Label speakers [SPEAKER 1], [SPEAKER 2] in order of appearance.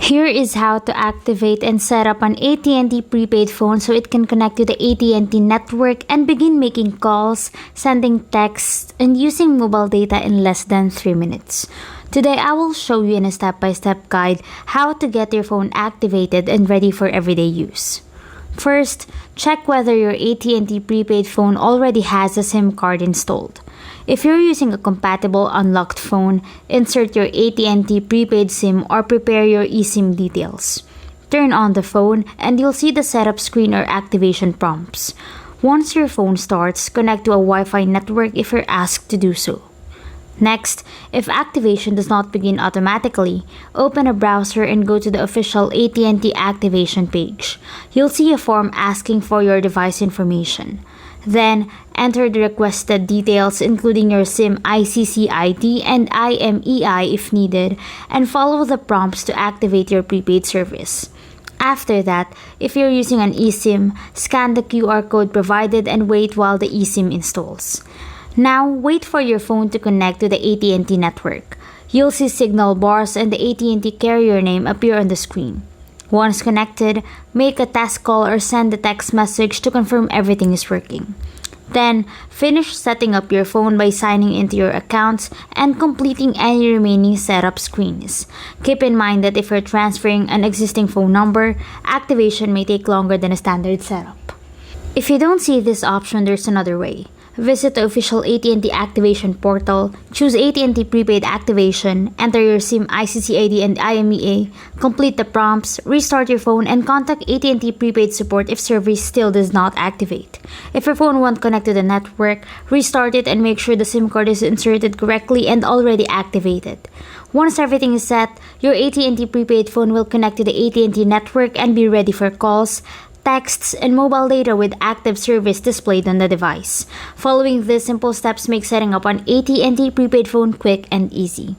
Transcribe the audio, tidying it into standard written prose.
[SPEAKER 1] Here is how to activate and set up an AT&T prepaid phone so it can connect to the AT&T network and begin making calls, sending texts, and using mobile data in less than 3 minutes. Today, I will show you in a step-by-step guide how to get your phone activated and ready for everyday use. First, check whether your AT&T prepaid phone already has a SIM card installed. If you're using a compatible unlocked phone, insert your AT&T prepaid SIM or prepare your eSIM details. Turn on the phone and you'll see the setup screen or activation prompts. Once your phone starts, connect to a Wi-Fi network if you're asked to do so. Next, if activation does not begin automatically, open a browser and go to the official AT&T activation page. You'll see a form asking for your device information. Then, enter the requested details including your SIM ICC ID and IMEI if needed, and follow the prompts to activate your prepaid service. After that, if you're using an eSIM, scan the QR code provided and wait while the eSIM installs. Now, wait for your phone to connect to the AT&T network. You'll see signal bars and the AT&T carrier name appear on the screen. Once connected, make a test call or send a text message to confirm everything is working. Then, finish setting up your phone by signing into your accounts and completing any remaining setup screens. Keep in mind that if you're transferring an existing phone number, activation may take longer than a standard setup. If you don't see this option, there's another way. Visit the official AT&T activation portal, choose AT&T prepaid activation, enter your SIM ICC ID and IMEA, complete the prompts, restart your phone, and contact AT&T prepaid support if service still does not activate. If your phone won't connect to the network, restart it and make sure the SIM card is inserted correctly and already activated. Once everything is set, your AT&T prepaid phone will connect to the AT&T network and be ready for calls, texts, and mobile data with active service displayed on the device. Following these simple steps make setting up an AT&T prepaid phone quick and easy.